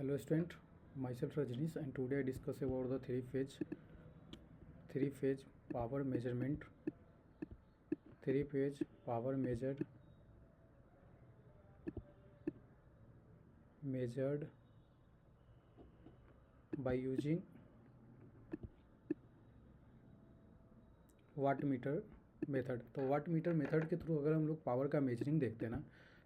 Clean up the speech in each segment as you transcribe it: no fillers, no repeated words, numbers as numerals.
Hello student, myself Rajnish and today I discuss about the three phase power measurement. Three phase power measured by using watt meter method. तो watt meter method के through अगर हम लोग power का measuring देखते हैं ना,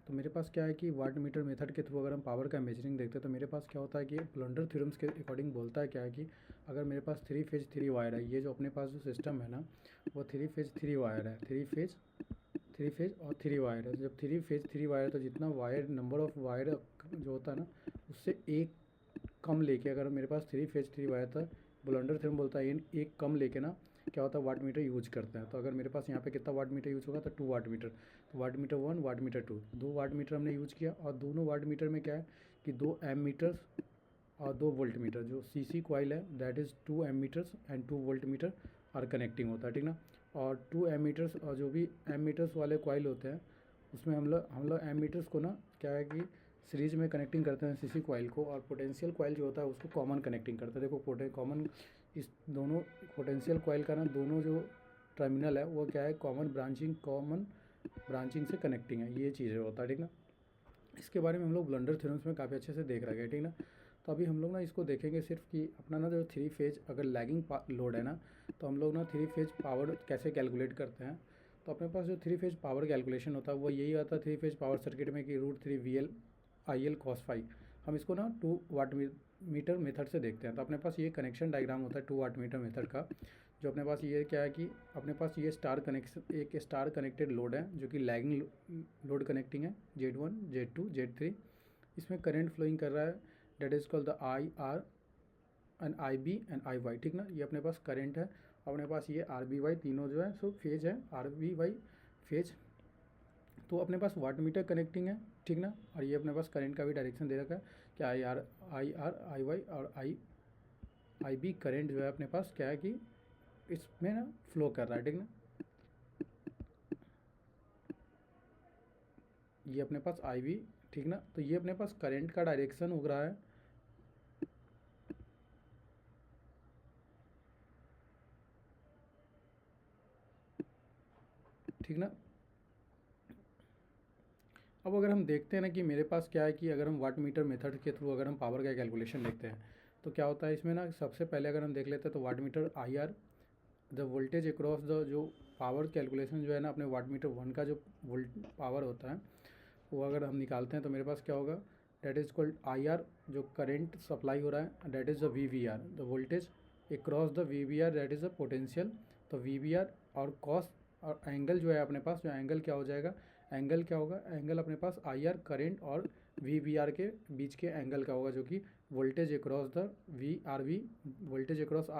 तो मेरे पास क्या है कि वाट मीटर मेथड के थ्रू अगर हम पावर का मेजरिंग देखते हैं तो मेरे पास क्या होता है कि ब्लंडर थ्योरम्स के अकॉर्डिंग बोलता है क्या है कि अगर मेरे पास थ्री फेज थ्री वायर है, ये जो अपने पास जो सिस्टम है ना वो थ्री फेज थ्री वायर है, थ्री फेज और थ्री वायर है। जब थ्री फेज थ्री वायर है तो जितना वायर नंबर ऑफ वायर जो होता है ना उससे एक कम लेके, अगर मेरे पास थ्री फेज थ्री वायर था, ब्लंडर थ्योरम बोलता है एक कम लेके ना क्या होता है वाट मीटर यूज करते हैं। तो अगर मेरे पास यहाँ पे कितना वाट मीटर यूज होगा तो 2 वाट मीटर, तो watt meter 1 watt meter 2, 2 watt meter हमने यूज किया। और दोनों वाट मीटर में क्या है कि 2 एम मीटर्स और 2 वोल्ट मीटर, जो सीसी कॉइल है that is 2 ammeters and 2 voltmeter are connecting होता है, ठीक ना। और 2 एम मीटर्स और जो भी एम मीटर्स वाले कॉइल होते हैं उसमें हम लोग एम मीटर्स को ना क्या है कि सीरीज में कनेक्टिंग करते हैं सीसी कॉइल को, और पोटेंशियल कॉइल जो होता है उसको कॉमन कनेक्टिंग करते हैं। देखो कॉमन इस दोनों पोटेंशियल कॉइल का ना दोनों जो टर्मिनल है वो क्या है कॉमन ब्रांचिंग से कनेक्टिंग है, ये चीज़ें होता है, ठीक ना। इसके बारे में हम लोग ब्लंडर थ्योरम्स में काफ़ी अच्छे से देख रहे हैं, ठीक ना। तो अभी हम लोग ना इसको देखेंगे सिर्फ कि अपना ना जो थ्री फेज अगर लैगिंग लोड है ना तो हम लोग ना थ्री फेज पावर कैसे कैलकुलेट करते हैं। तो अपने पास जो थ्री फेज पावर कैलकुलेशन होता है वो यही आता है थ्री फेज पावर सर्किट में कि √3 VL cos फाई। हम इसको ना 2 वाट मीटर मेथड से देखते हैं। तो अपने पास ये कनेक्शन डायग्राम होता है 2 वाट मीटर मेथड का, जो अपने पास ये क्या है कि अपने पास ये एक स्टार कनेक्टेड लोड है जो कि लैगिंग लोड कनेक्टिंग है, Z1 Z2 Z3। इसमें करंट फ्लोइंग कर रहा है that is called the IR and IB and IY, ठीक ना। ये अपने पास करंट है। अपने पास ये RBY तीनों जो है सो फेज है, RBY फेज। तो अपने पास वाट मीटर कनेक्टिंग है, ठीक ना। और ये अपने पास करंट का भी डायरेक्शन दे रखा है कि IR IY और IB करंट जो है अपने पास क्या है कि इसमें ना फ्लो कर रहा है, ठीक ना। ये अपने पास IB, ठीक ना। तो ये अपने पास करंट का डायरेक्शन हो रहा है, ठीक ना। अब अगर हम देखते हैं ना कि मेरे पास क्या है कि अगर हम वाट मीटर मेथड के थ्रू अगर हम पावर का कैलकुलेशन देखते हैं तो क्या होता है इसमें ना, सबसे पहले अगर हम देख लेते हैं तो watt meter IR the voltage across the जो पावर कैलकुलेशन जो है ना अपने वाट मीटर 1 का जो वोल्ट पावर होता है वो अगर हम निकालते हैं तो मेरे पास क्या होगा डेट इज़ कॉल्ड IR, जो करंट सप्लाई हो रहा है that is the VBR, the voltage across the VBR that is the potential. तो VBR और कॉस और एंगल जो है अपने पास, जो एंगल क्या हो जाएगा, एंगल क्या होगा, एंगल अपने पास IR करंट और VBR के बीच के एंगल का होगा, जो कि voltage across the VRV, voltage across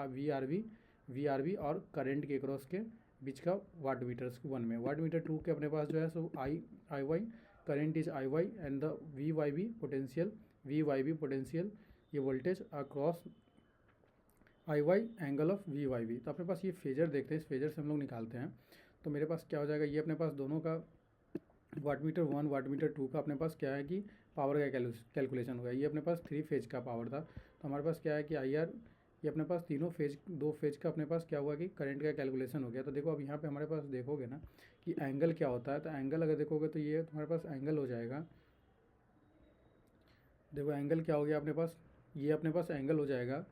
VRV और करंट के अक्रॉस के बीच का वाट मीटर 1 में। वाट मीटर 2 के अपने पास जो है सो IY current is IY and the VYB potential, ये voltage across IY angle of VYB। तो अपने पास ये फेजर देखते हैं, इस फेजर से हम लोग निकालते हैं। तो मेरे पास क्या हो जाएगा, ये अपने पास दोनों का वाट मीटर 1 वाट मीटर 2 का अपने पास क्या है कि पावर का कैलकुलेशन होगा। ये अपने पास थ्री फेज का पावर था, तो हमारे पास क्या है कि IR, ये अपने पास तीनों फेज, दो फेज का अपने पास क्या हुआ कि करंट का कैलकुलेशन हो गया। तो देखो अब यहाँ पे हमारे पास देखोगे ना कि एंगल क्या होता है, तो एंगल अगर देखोगे तो ये तुम्हारे पास एंगल हो जाएगा, देखो एंगल क्या हो गया अपने पास, ये अपने पास एंगल हो जाएगा।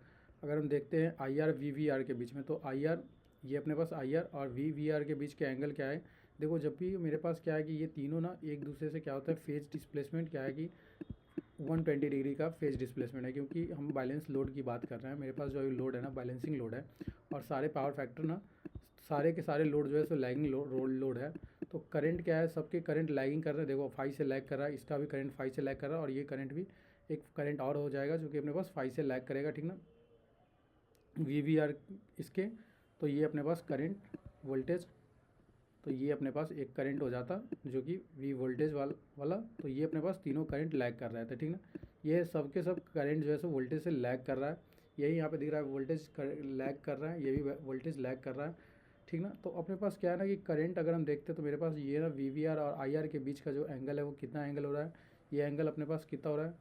अगर हम देखते हैं IR VBR के बीच में, तो IR, ये अपने पास IR और VBR के बीच के एंगल क्या है, देखो जब भी मेरे पास क्या है कि ये तीनों ना एक दूसरे से क्या होता है फेज डिस्प्लेसमेंट क्या है कि 120 डिग्री का फेज डिस्प्लेसमेंट है, क्योंकि हम बैलेंस लोड की बात कर रहे हैं। मेरे पास जो लोड है ना बैलेंसिंग लोड है, और सारे पावर फैक्टर ना सारे के सारे लोड जो है सो लैगिंग लोड है। तो करंट क्या है, सबके करंट लैगिंग कर रहे हैं, देखो 5 से लैग कर रहा है, इसका भी करंट 5 से लैग कर रहा है, और ये करंट भी एक करंट और हो जाएगा जो कि अपने पास 5 से लैग करेगा, ठीक ना। VBR इसके, तो ये अपने पास करंट वोल्टेज, तो ये अपने पास एक करंट हो जाता जो कि V वोल्टेज वाला। तो ये अपने पास तीनों करंट लैग कर रहे थे, ठीक ना। ये सब के सब करंट जो है सो वोल्टेज से लैग कर रहा है, यही यहाँ पे दिख रहा है वोल्टेज लैग कर रहा है, ये भी वोल्टेज लैग कर रहा है, ठीक ना। तो अपने पास क्या है ना कि करंट अगर हम देखते हैं तो मेरे पास ये ना VBR और IR के बीच का जो एंगल है वो कितना एंगल हो रहा है, ये एंगल अपने पास कितना हो रहा है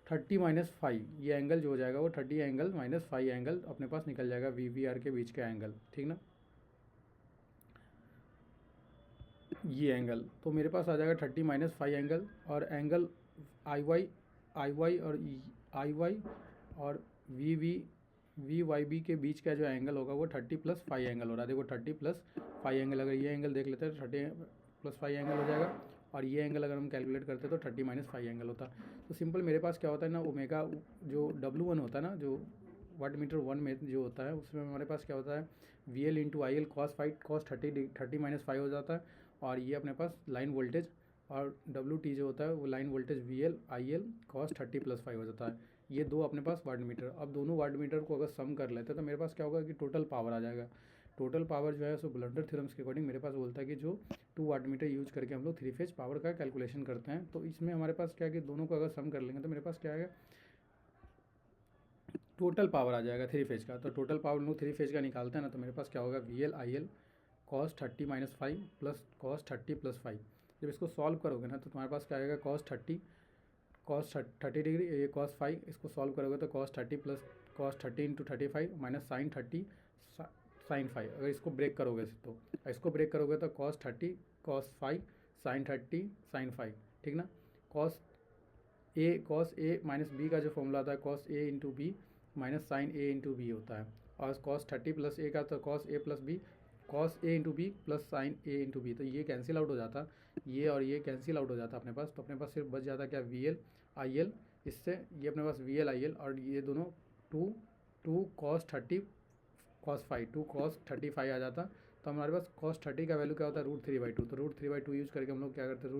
30 माइनस 5, ये एंगल जो हो जाएगा वो 30 एंगल माइनस 5 एंगल अपने पास निकल जाएगा VVR के बीच का एंगल, ठीक ना। ये एंगल तो मेरे पास आ जाएगा 30 माइनस 5 एंगल, और एंगल आई वाई और वी वाई बी के बीच का जो एंगल होगा वो 30 प्लस 5 एंगल हो रहा है। देखो 30 प्लस 5 एंगल, अगर ये एंगल देख लेते हैं 30 प्लस 5 एंगल हो जाएगा, और ये एंगल अगर हम कैलकुलेट करते हैं तो 30 माइनस 5 एंगल होता। तो सिंपल मेरे पास क्या होता है ना, ओमेगा जो W1 होता है ना, जो वाट मीटर 1 में जो होता है उसमें हमारे पास क्या होता है VL into I L cos 30 minus 5 हो जाता है, और ये अपने पास लाइन वोल्टेज, और WT जो होता है वो line voltage VL IL cos 30 plus 5 हो जाता है। ये दो अपने पास वाट मीटर, अब दोनों वाट मीटर को अगर सम कर लेते हैं तो मेरे पास क्या होगा कि टोटल पावर आ जाएगा। टोटल पावर जो है सो ब्लंडर थ्योरम्स के अकॉर्डिंग मेरे पास बोलता है कि जो 2 वाट मीटर यूज करके हम लोग 3 फेज पावर का कैलकुलेशन करते हैं, तो इसमें हमारे पास क्या है कि दोनों को अगर सम कर लेंगे तो मेरे पास क्या आएगा, टोटल पावर आ जाएगा 3 फेज का। तो टोटल पावर हम लोग 3 फेज का निकालते हैं ना, तो मेरे पास क्या होगा VL IL cos 30 minus 5 plus cos 30 plus 5। जब इसको सॉल्व करोगे ना तो तुम्हारे पास क्या आएगा कॉस 30 डिग्री, ये कॉस 5, इसको सॉल्व करोगे तो cos 30 plus cos 30 into 35 minus sine 30 sine 5। अगर इसको ब्रेक करोगे तो इसको ब्रेक करोगे तो कॉस 30 कॉस 5 साइन 30 साइन 5, ठीक ना। कॉस ए माइनस बी का जो फॉर्मूला आता है cos A into B minus sign A into B होता है, और कॉस 30 प्लस ए का तो cos A plus B, cos A into B plus sign A into B, तो ये कैंसिल आउट हो जाता, ये और ये कैंसिल आउट हो जाता अपने पास। तो अपने पास सिर्फ बच जाता क्या VL IL, इससे ये अपने पास VL IL, और ये दोनों टू कॉस 30 कॉस 5 2 कॉस 35 आ जाता। तो हमारे पास कॉस 30 का वैल्यू क्या होता है √3/2, तो √3/2 यूज़ करके हम लोग क्या करते हैं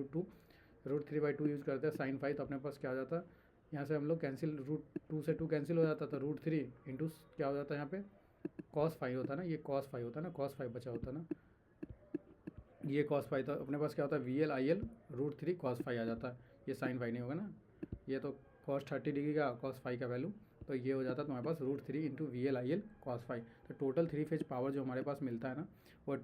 √3/2 यूज़ करते हैं साइन 5, तो अपने पास क्या हो जाता है यहाँ से हम लोग कैंसिल √2 से 2 कैंसिल हो जाता, तो √3 इंटू क्या हो जाता है यहाँ पे cos 5 होता है ना, ये cos 5 होता है ना, cos 5 बचा होता है ना, ये cos 5, तो अपने पास क्या होता है VL IL √3 cos 5 आ जाता है, ये साइन 5 नहीं होगा ना, ये तो cos 30 डिग्री का cos 5 का वैल्यू, तो ये हो जाता है तुम्हारे पास √3 इंटू VL IL cos 5। तो टोटल 3 फेज पावर जो हमारे पास मिलता है ना वो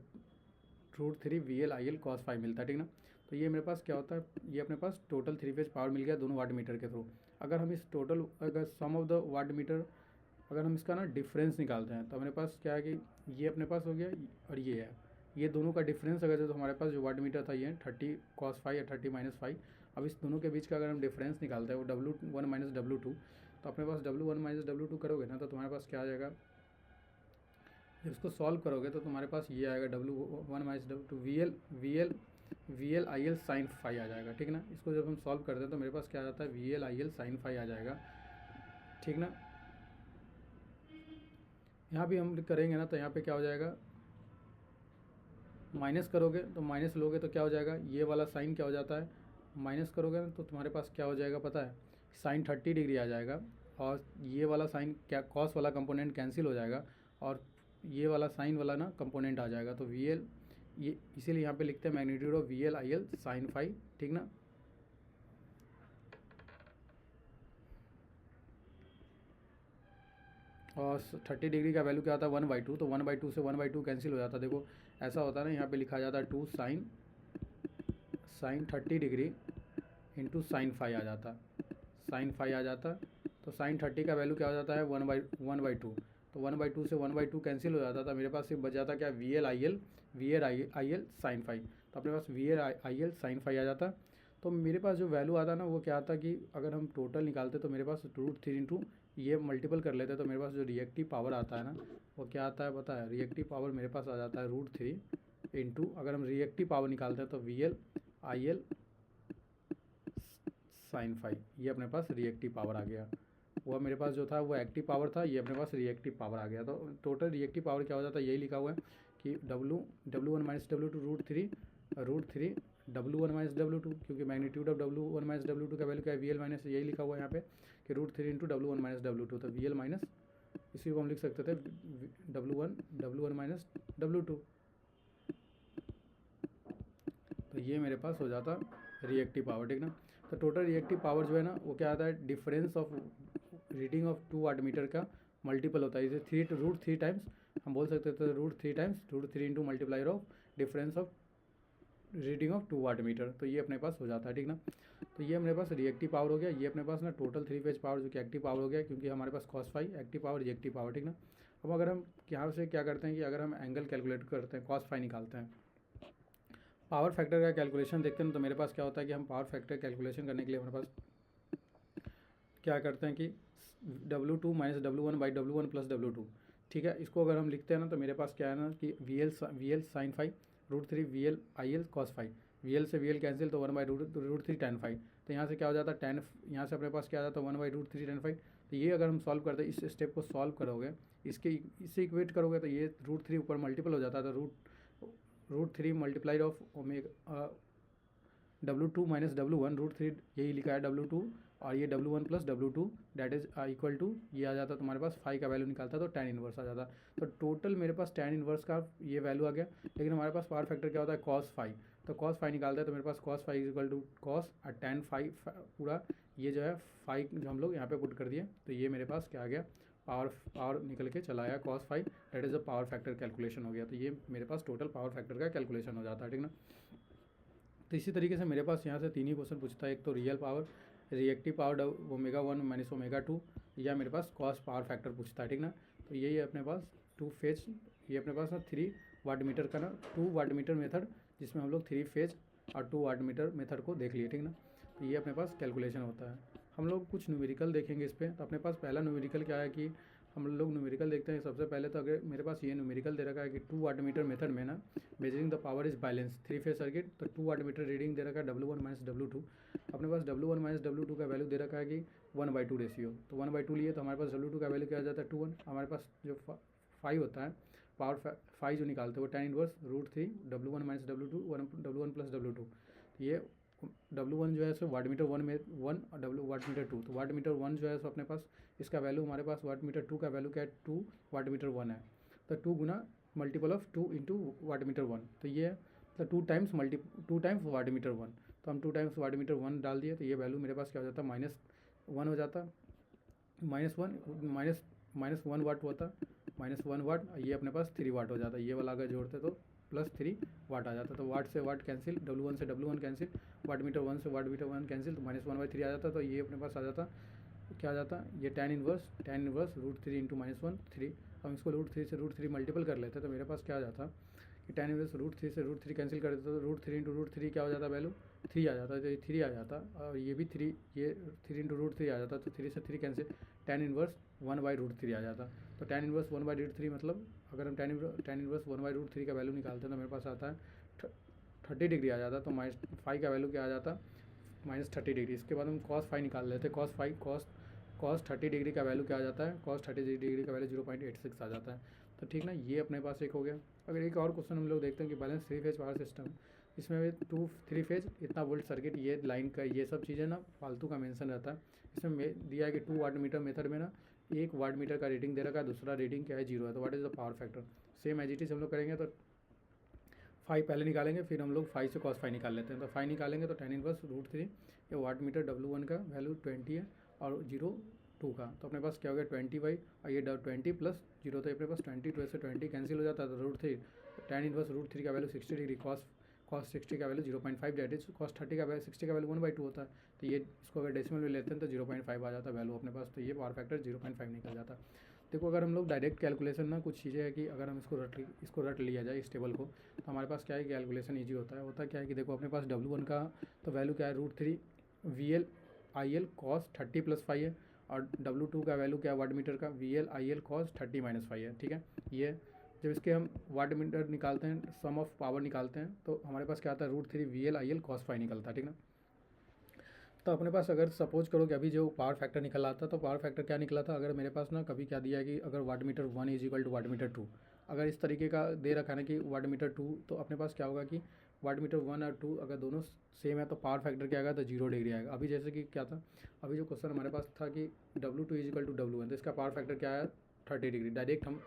√3 VL IL cos 5 मिलता है, ठीक ना। तो ये मेरे पास क्या होता है, ये अपने पास टोटल 3 फेज पावर मिल गया दोनों वाट मीटर के थ्रू। अगर हम इस टोटल अगर सम ऑफ द वाट मीटर अगर हम इसका ना डिफरेंस निकालते हैं तो हमारे पास क्या है कि ये अपने पास हो गया और ये है, ये दोनों का डिफरेंस अगर जो तो हमारे पास जो वाट मीटर था ये 30 cos 5 या 30 माइनस 5, अब इस दोनों के बीच का अगर हम डिफरेंस निकालते हैं वो W1 माइनस W2, तो अपने पास W1 माइनस W2 करोगे ना तो तुम्हारे पास क्या आ जाएगा, जब इसको सॉल्व करोगे तो तुम्हारे पास ये आएगा W1 minus W2 VL IL sine 5 आ जाएगा, ठीक ना। इसको जब हम सॉल्व करते हैं तो मेरे पास क्या आ जाता है VL IL साइन 5 आ जाएगा, ठीक ना। यहाँ भी हम करेंगे ना तो यहाँ पे क्या हो जाएगा, माइनस करोगे तो माइनस लोगे तो क्या हो जाएगा, ये वाला साइन क्या हो जाता है, माइनस करोगे ना तो तुम्हारे पास क्या हो जाएगा पता है, साइन 30 डिग्री आ जाएगा, और ये वाला साइन क्या कॉस वाला कंपोनेंट कैंसिल हो जाएगा, और ये वाला साइन वाला ना कंपोनेंट आ जाएगा, तो VL ये इसीलिए यहाँ पे लिखते हैं magnitude of VL IL sine 5, ठीक ना। और 30 डिग्री का वैल्यू क्या आता है 1/2, तो 1/2 से 1/2 कैंसिल हो जाता है। देखो ऐसा होता है ना, यहाँ पे लिखा जाता है 2 साइन 30 डिग्री इंटू साइन 5 आ जाता, साइन 5 आ जाता, तो साइन 30 का वैल्यू क्या हो जाता है 1/2, तो 1/2 से 1/2 कैंसिल हो जाता था, मेरे पास सिर्फ बच जाता क्या VL IL साइन 5, तो अपने पास VL IL साइन 5 आ जाता। तो मेरे पास जो वैल्यू आता ना वो क्या आता कि अगर हम टोटल निकालते तो मेरे पास √3 इंटू ये मल्टीपल कर लेते तो मेरे पास जो रिएक्टिव पावर आता है ना वो क्या आता है पता है, रिएक्टिव पावर मेरे पास आ जाता है √3 इंटू, अगर हम रिएक्टिव पावर निकालते हैं तो VL IL साइन 5, ये अपने पास रिएक्टिव पावर आ गया। वह मेरे पास जो था वो एक्टिव पावर था, ये अपने पास रिएक्टिव पावर आ गया। तो टोटल रिएक्टिव पावर क्या हो जाता है, यही लिखा हुआ है कि W1 minus W2 √3 W1 minus W2, क्योंकि magnitude of W1 minus W2 का वैल्यू क्या है VL माइनस, यही लिखा हुआ है यहाँ पे कि √3 इंटू W1 माइनस W2, तो VL माइनस इसी को हम लिख सकते थे W1 माइनस W2, तो ये मेरे पास हो जाता रिएक्टिव पावर, ठीक ना। तो टोटल रिएक्टिव पावर जो है ना वो क्या आता है, difference of reading of 2 watt meter का मल्टीपल होता है, इसे √3 टाइम्स हम बोल सकते थे, √3 times √3 into multiplier of difference of reading of 2 watt meter, तो ये अपने पास हो जाता है, ठीक ना। तो ये हमारे पास रिएक्टिव पावर हो गया, ये अपने पास ना टोटल 3 फेज पावर जो कि एक्टिव पावर हो गया, क्योंकि हमारे पास cos phi active power reactive power, ठीक ना। अब अगर हम यहाँ से क्या करते हैं कि अगर हम एंगल कैलकुलेट करते हैं, cos फाई निकालते हैं, पावर फैक्टर का कैलकुलेशन देखते हैं, तो मेरे पास क्या होता है कि हम पावर फैक्टर कैलकुलेशन करने के लिए हमारे पास क्या करते हैं कि W2 minus W1 by W1 plus W2, ठीक है। इसको अगर हम लिखते हैं ना, तो मेरे पास क्या है ना कि VL sine phi √3 VL IL cos phi, VL से VL कैंसिल, तो 1 बाई √3 tan फाई। तो यहाँ से क्या हो जाता है tan, यहाँ से अपने पास क्या आ जाता है 1 बाई √3 tan फाई। तो ये अगर हम सॉल्व करते हैं, इस स्टेप को सॉल्व करोगे, इससे इक्वेट करोगे, तो ये √3 ऊपर मल्टीपल हो जाता है, तो √3 multiplied of omega W2 minus W1 √3, यही लिखा है W2, और ये W1 plus W2 that is equal to, ये आ जाता है तुम्हारे पास फाई का वैल्यू निकालता तो tan इनवर्स आ जाता। तो टोटल मेरे पास tan इनवर्स का ये वैल्यू आ गया, लेकिन हमारे पास पावर फैक्टर क्या होता है cos फाई, तो cos फाई निकालते हैं, तो मेरे पास cos phi is equal to cos और tan फाई पूरा ये जो है फाई जो हम लोग यहाँ पे पुट कर दिए, तो ये मेरे पास क्या आ गया, पावर निकल के चला आया cos phi, that is a power factor calculation हो गया। तो ये मेरे पास टोटल पावर फैक्टर का कैलकुलेशन हो जाता है, ठीक ना। तो इसी तरीके से मेरे पास यहाँ से 3 ही क्वेश्चन पूछता है, एक तो real power, reactive power ω1 minus ω2, या मेरे पास कॉस पावर फैक्टर पूछता है, ठीक ना। तो यही है अपने पास 2 फेज, ये अपने पास ना 3 वाट मीटर का ना 2 वाट मीटर मेथड, जिसमें हम लोग 3 फेज और 2 वाट मीटर मेथड को देख लिए, ठीक ना। तो ये अपने पास कैलकुलेशन होता है। हम लोग कुछ न्यूमेरिकल देखेंगे इस पर। तो अपने पास पहला न्यूमेरिकल क्या है कि हम लोग न्यूमेरिकल देखते हैं। सबसे पहले तो अगर मेरे पास ये न्यूमेरिकल दे रखा है कि 2 वाट मीटर मेथड में ना measuring the power is balance 3 phase circuit, तो 2 वाट मीटर रीडिंग दे रखा है W1 माइनस W2। अपने पास W1 माइनस W2 का वैल्यू दे रखा है कि 1/2 रेशियो, तो 1/2 लिए, तो हमारे पास W2 का वैल्यू क्या आ जाता है 2 1। हमारे पास जो फाई होता है, पावर फाई जो निकालते हैं वो tan inverse √3 W1 minus W2 W1 plus W2। ये W1 जो है सो वाट मीटर 1 में 1 और वाट मीटर 2, तो वाट मीटर 1 जो है सो अपने पास इसका वैल्यू हमारे पास वाट मीटर 2 का वैल्यू क्या है 2, वाट मीटर 1 है, तो 2 गुना multiple of 2 into watt meter 1, तो ये है तो 2 टाइम्स वाट मीटर 1, तो हम 2 टाइम्स वाट मीटर 1 डाल दिए, तो ये वैल्यू मेरे पास क्या हो जाता है -1 हो जाता, -1 वाट होता, -1 वाट, ये अपने पास 3 वाट हो जाता है। ये वाला अगर जोड़ते तो +3 वाट आ जाता, तो वाट से वाट कैंसिल, W1 से W1 कैंसिल, वाट मीटर 1 से वाट मीटर 1 कैंसिल, तो -1/3 आ जाता। तो ये अपने पास आ जाता, क्या आ जाता, ये tan इनवर्स √3 इंटू -1 3। हम इसको √3 से √3 मल्टीपल कर लेते, तो मेरे पास क्या आ जाता कि tan इनवर्स √3 से √3 कैंसिल कर देते, तो √3 इंटू √3 क्या हो जाता वैल्यू 3 आ जाता, तो ये 3 आ जाता, और ये भी 3, ये 3 इंटू √3 आ जाता, तो 3 से 3 कैंसिल, tan इनवर्स 1/√3 आ जाता। तो tan इनवर्स 1/√3 मतलब अगर हम tan इनवर्स 1/√3 का वैल्यू निकालते हैं, तो मेरे पास आता है 30 डिग्री आ जाता, तो -5 का वैल्यू क्या आ जाता -30 डिग्री। इसके बाद हम cos फाई निकाल लेते हैं, cos 30 डिग्री का वैल्यू क्या आ जाता है, cos 30 डिग्री का वैल्यू 0.86 आ जाता है। तो ठीक ना, ये अपने पास एक हो गया। अगर एक और क्वेश्चन हम लोग देखते हैं कि बैलेंस 3 फेज पावर सिस्टम, इसमें भी 3 फेज इतना वोल्ट सर्किट, ये लाइन का ये सब चीज़ें ना फालतू का मेंशन रहता है। इसमें दिया है कि 2 वाट मीटर मेथड में ना 1 वाट मीटर का रीडिंग दे रखा है, दूसरा रीडिंग क्या है 0 है, तो what is the power factor. Same as it is हम लोग करेंगे, तो फाई पहले निकालेंगे, फिर हम लोग फाई से cos फाई निकाल लेते हैं। तो फाई निकालेंगे तो tan इनवर्स √3, ये वाट मीटर W1 का वैल्यू 20 है और 0 2 का, तो अपने पास क्या हो गया 20 बाई, और ये 20 प्लस 0, तो अपने पास 22 से 20 कैंसिल हो जाता है, तो √3 tan इनवर्स √3 का वैल्यू 60 डिग्री, cos 60 का वैल्यू 0.5, डेट इज cos 30 का वैल्यू 60 का वैल्यू 1/2 होता है, तो ये इसको अगर डेसिमल में लेते हैं तो 0.5 आ जाता है वैल्यू अपने पास, तो ये पावर फैक्टर 0.5 निकल जाता है। देखो अगर हम लोग डायरेक्ट कैलकुलेशन ना कुछ चीज़ें है कि अगर हम इसको रट लिया जाए इस टेबल को, तो हमारे पास क्या है कैलकुलेशन ईजी होता क्या है कि देखो अपने पास W1 का तो वैल्यू क्या है √3 VL IL cos 30 plus phi है, और W2 का वैल्यू क्या है वाट मीटर का VL IL cos 30 minus phi है, ठीक है। ये जब इसके हम वाट मीटर निकालते हैं, सम ऑफ पावर निकालते हैं, तो हमारे पास क्या आता है √3 VL IL cos फाई निकलता है, ठीक ना। तो अपने पास अगर सपोज करो कि अभी जो पावर फैक्टर निकल आता, तो पावर फैक्टर क्या निकला था, अगर मेरे पास ना कभी क्या दिया है कि अगर watt meter 1 is equal to watt meter 2, अगर इस तरीके का दे रखा है ना कि वाट मीटर 2, तो अपने पास क्या होगा कि वाट मीटर 1 और 2 अगर दोनों सेम है तो पावर फैक्टर क्या आएगा, तो 0 डिग्री आएगा। अभी जैसे कि क्या था, अभी जो क्वेश्चन हमारे पास था कि W2 is equal to W1, तो इसका पावर फैक्टर क्या आया 30 डिग्री, डायरेक्ट हम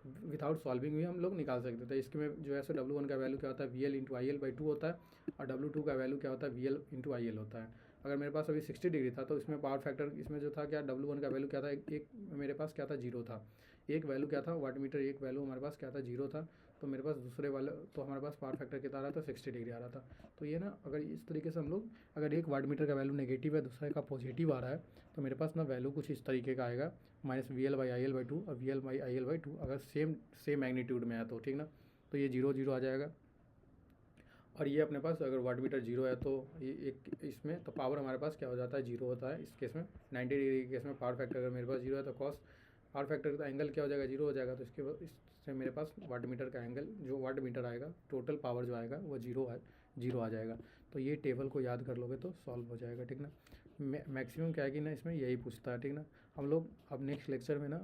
विदाउट सॉल्विंग भी हम लोग निकाल सकते थे। इसके में जो है सो W1 का वैल्यू क्या होता है VL इंटू IL/2 होता है, और W2 का वैल्यू क्या होता है VL इंटू IL होता है। अगर मेरे पास अभी 60 डिग्री था, तो इसमें पावर फैक्टर इसमें जो था क्या W1 का वैल्यू क्या था, एक मेरे पास क्या था 0 था, एक वैल्यू क्या था वाट मीटर, एक वैल्यू हमारे पास क्या था 0 था, तो मेरे पास दूसरे वाले तो हमारे पास पावर फैक्टर कितना आ रहा था 60 डिग्री आ रहा था। तो ये ना अगर इस तरीके से हम लोग अगर एक वाट मीटर का वैल्यू नेगेटिव है दूसरे का पॉजिटिव आ रहा है तो मेरे पास ना वैल्यू कुछ इस तरीके का आएगा -VL/IL/2 और VL/IL/2 अगर सेम मैग्नीट्यूड में है तो ठीक ना। तो ये 0 0 आ जाएगा। और ये अपने पास अगर वाट मीटर 0 है तो ये एक इसमें तो पावर हमारे पास क्या हो जाता है 0 होता है इस केस में। 90 डिग्री के केस में पावर फैक्टर अगर मेरे पास 0 है तो कॉस पावर फैक्टर का एंगल क्या हो जाएगा 0 हो जाएगा। तो इससे मेरे पास वाट मीटर का एंगल जो वाट मीटर आएगा टोटल पावर जो आएगा वो 0 आ जाएगा। तो ये टेबल को याद कर लोगे तो सॉल्व हो जाएगा ठीक ना। मैक्सिमम क्या है कि ना इसमें यही पूछता है ठीक ना। हम लोग अब नेक्स्ट लेक्चर में ना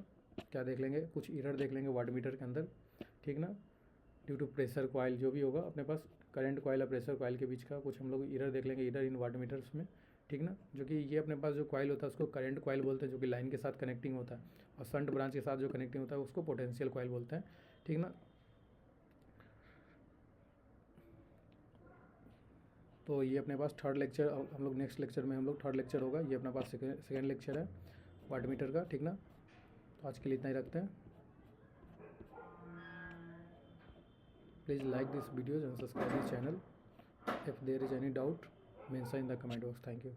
क्या देख लेंगे, कुछ एरर देख लेंगे वाट मीटर के अंदर ठीक ना। ड्यू टू प्रेशर कॉइल जो भी होगा अपने पास करंट कॉइल और प्रेशर कॉइल के बीच का कुछ हम लोग एरर देख लेंगे, एरर इन वाट मीटर्स में ठीक ना। जो कि ये अपने पास जो कॉइल होता है उसको करंट कॉइल बोलते हैं जो कि लाइन के साथ कनेक्टिंग होता है, और शंट ब्रांच के साथ जो कनेक्टिंग होता है उसको पोटेंशियल कॉइल बोलते हैं ठीक ना। तो ये अपने पास थर्ड लेक्चर हम लोग नेक्स्ट लेक्चर में हम लोग थर्ड लेक्चर होगा, ये अपने पास सेकेंड लेक्चर है वाट मीटर का ठीक ना। तो आज के लिए इतना ही रखते हैं। Please like this videos and subscribe this channel. If there is any doubt, mention in the comment box. Thank you.